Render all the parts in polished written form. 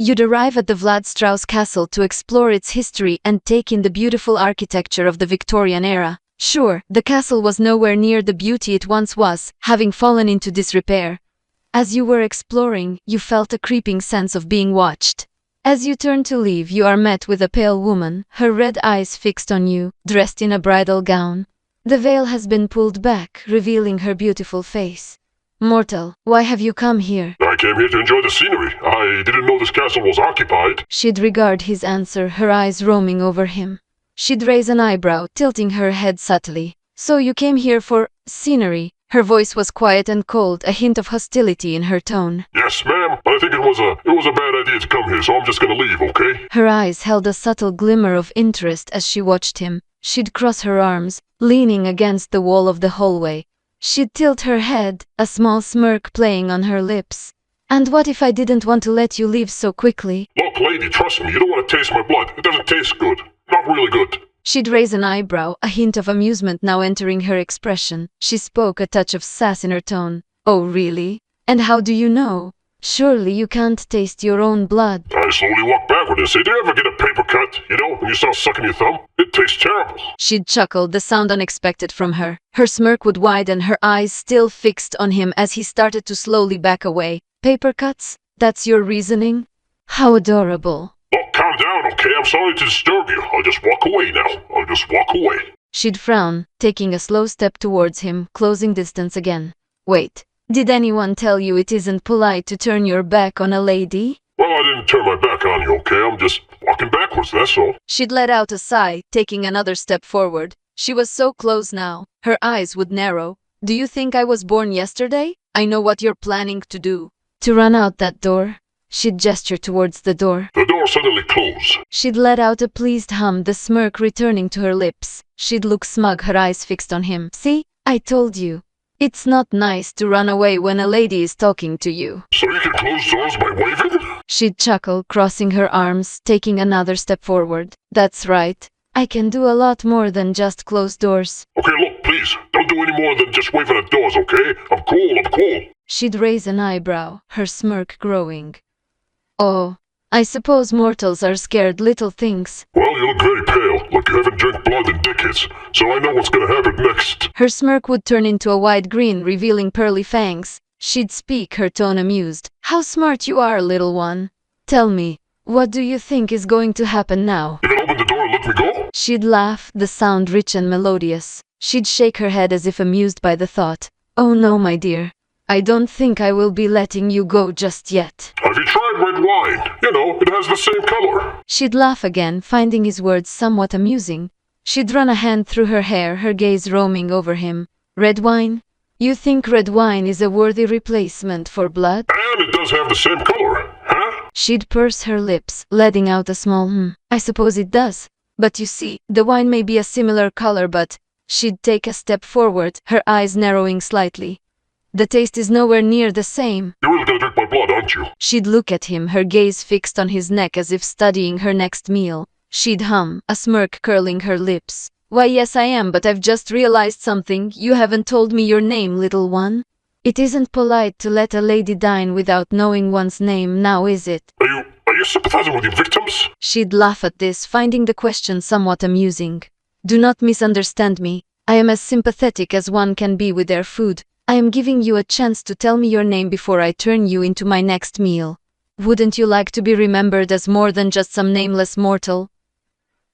you'd arrive at the Vlad Strauss Castle to explore its history and take in the beautiful architecture of the Victorian era. Sure, the castle was nowhere near the beauty it once was, having fallen into disrepair. As you were exploring, you felt a creeping sense of being watched. As you turn to leave, you are met with a pale woman, her red eyes fixed on you, dressed in a bridal gown. The veil has been pulled back, revealing her beautiful face. Mortal, why have you come here? I came here to enjoy the scenery. I didn't know this castle was occupied. She'd regard his answer, her eyes roaming over him. She'd raise an eyebrow, tilting her head subtly. So you came here for scenery? Her voice was quiet and cold, a hint of hostility in her tone. Yes, ma'am, but I think it was a bad idea to come here, so I'm just gonna leave, okay? Her eyes held a subtle glimmer of interest as she watched him. She'd cross her arms, leaning against the wall of the hallway. She'd tilt her head, a small smirk playing on her lips. And what if I didn't want to let you leave so quickly? Look, lady, trust me, you don't want to taste my blood. It doesn't taste good. Not really good. She'd raise an eyebrow, a hint of amusement now entering her expression. She spoke, a touch of sass in her tone. Oh, really? And how do you know? Surely you can't taste your own blood. I slowly walk backward and say, do you ever get a paper cut? You know, when you start sucking your thumb? It tastes terrible. She'd chuckled, the sound unexpected from her. Her smirk would widen, her eyes still fixed on him as he started to slowly back away. Paper cuts? That's your reasoning? How adorable. Look, calm down, okay? I'm sorry to disturb you. I'll just walk away now. I'll just walk away. She'd frown, taking a slow step towards him, closing distance again. Wait. Did anyone tell you it isn't polite to turn your back on a lady? Well, I didn't turn my back on you, okay? I'm just walking backwards, that's all. She'd let out a sigh, taking another step forward. She was so close now. Her eyes would narrow. Do you think I was born yesterday? I know what you're planning to do. To run out that door? She'd gesture towards the door. The door suddenly closed. She'd let out a pleased hum, the smirk returning to her lips. She'd look smug, her eyes fixed on him. See? I told you. It's not nice to run away when a lady is talking to you. So you can close doors by waving? She'd chuckle, crossing her arms, taking another step forward. That's right. I can do a lot more than just close doors. Okay, look, please. Don't do any more than just waving at doors, okay? I'm cool. She'd raise an eyebrow, her smirk growing. Oh, I suppose mortals are scared little things. Well, you look very pale, like you haven't drank blood in decades, so I know what's gonna happen next. Her smirk would turn into a wide grin, revealing pearly fangs. She'd speak, her tone amused. How smart you are, little one. Tell me, what do you think is going to happen now? You can open the door and let me go? She'd laugh, the sound rich and melodious. She'd shake her head as if amused by the thought. Oh no, my dear. I don't think I will be letting you go just yet. Have you tried red wine? You know, it has the same color. She'd laugh again, finding his words somewhat amusing. She'd run a hand through her hair, her gaze roaming over him. Red wine? You think red wine is a worthy replacement for blood? And it does have the same color, huh? She'd purse her lips, letting out a small I suppose it does. But you see, the wine may be a similar color, but... She'd take a step forward, her eyes narrowing slightly. The taste is nowhere near the same. You're really gonna drink my blood, aren't you? She'd look at him, her gaze fixed on his neck as if studying her next meal. She'd hum, a smirk curling her lips. Why, yes I am, but I've just realized something. You haven't told me your name, little one. It isn't polite to let a lady dine without knowing one's name now, is it? Are you sympathizing with your victims? She'd laugh at this, finding the question somewhat amusing. Do not misunderstand me. I am as sympathetic as one can be with their food. I am giving you a chance to tell me your name before I turn you into my next meal. Wouldn't you like to be remembered as more than just some nameless mortal?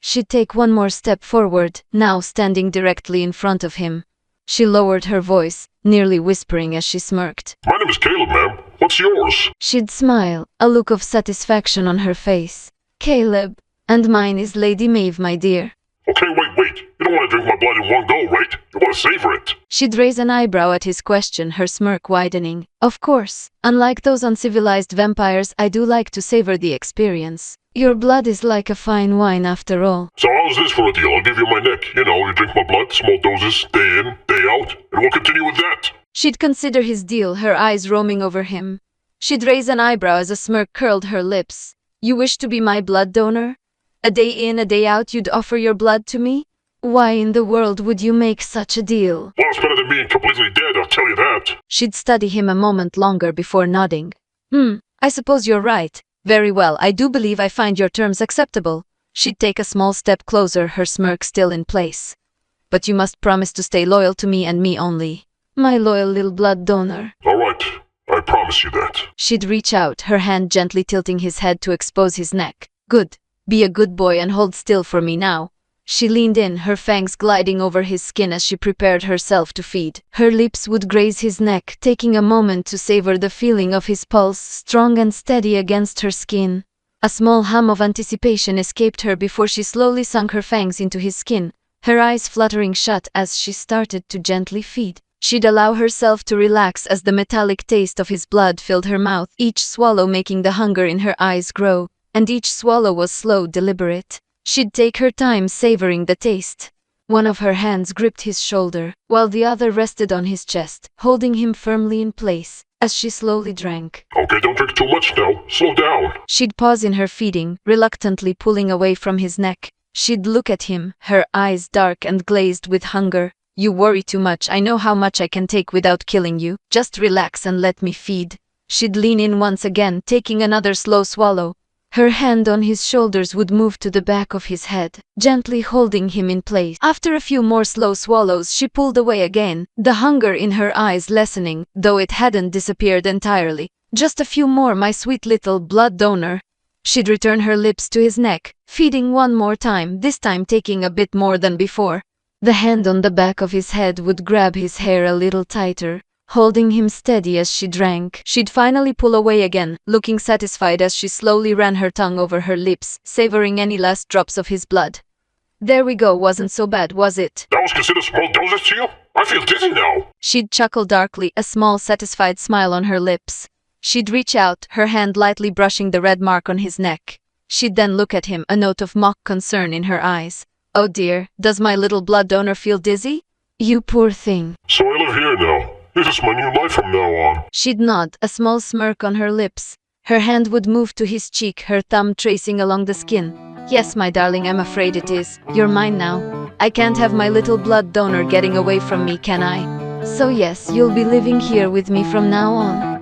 She'd take one more step forward, now standing directly in front of him. She lowered her voice, nearly whispering as she smirked. My name is Caleb, ma'am. What's yours? She'd smile, a look of satisfaction on her face. Caleb. And mine is Lady Maeve, my dear. Okay, wait. You don't want to drink my blood in one go, right? You want to savor it. She'd raise an eyebrow at his question, her smirk widening. Of course. Unlike those uncivilized vampires, I do like to savor the experience. Your blood is like a fine wine after all. So how's this for a deal? I'll give you my neck. You know, you drink my blood, small doses, day in, day out, and we'll continue with that. She'd consider his deal, her eyes roaming over him. She'd raise an eyebrow as a smirk curled her lips. You wish to be my blood donor? A day in, a day out, you'd offer your blood to me? Why in the world would you make such a deal? Well, it's better than being completely dead, I'll tell you that. She'd study him a moment longer before nodding. I suppose you're right. Very well, I do believe I find your terms acceptable. She'd take a small step closer, her smirk still in place. But you must promise to stay loyal to me and me only. My loyal little blood donor. All right, I promise you that. She'd reach out, her hand gently tilting his head to expose his neck. Good. Be a good boy and hold still for me now. She leaned in, her fangs gliding over his skin as she prepared herself to feed. Her lips would graze his neck, taking a moment to savor the feeling of his pulse, strong and steady against her skin. A small hum of anticipation escaped her before she slowly sunk her fangs into his skin, her eyes fluttering shut as she started to gently feed. She'd allow herself to relax as the metallic taste of his blood filled her mouth, each swallow making the hunger in her eyes grow, and each swallow was slow, deliberate. She'd take her time savoring the taste. One of her hands gripped his shoulder, while the other rested on his chest, holding him firmly in place, as she slowly drank. Okay, don't drink too much now. Slow down. She'd pause in her feeding, reluctantly pulling away from his neck. She'd look at him, her eyes dark and glazed with hunger. You worry too much. I know how much I can take without killing you. Just relax and let me feed. She'd lean in once again, taking another slow swallow. Her hand on his shoulders would move to the back of his head, gently holding him in place. After a few more slow swallows, she pulled away again, the hunger in her eyes lessening, though it hadn't disappeared entirely. Just a few more, my sweet little blood donor. She'd return her lips to his neck, feeding one more time, this time taking a bit more than before. The hand on the back of his head would grab his hair a little tighter, holding him steady as she drank. She'd finally pull away again, looking satisfied as she slowly ran her tongue over her lips, savoring any last drops of his blood. There we go, wasn't so bad, was it? That was considered small doses to you? I feel dizzy now. She'd chuckle darkly, a small satisfied smile on her lips. She'd reach out, her hand lightly brushing the red mark on his neck. She'd then look at him, a note of mock concern in her eyes. Oh dear, does my little blood donor feel dizzy? You poor thing. So I live here now. This is my new life from now on. She'd nod, a small smirk on her lips. Her hand would move to his cheek, her thumb tracing along the skin. Yes, my darling, I'm afraid it is. You're mine now. I can't have my little blood donor getting away from me, can I? So yes, you'll be living here with me from now on.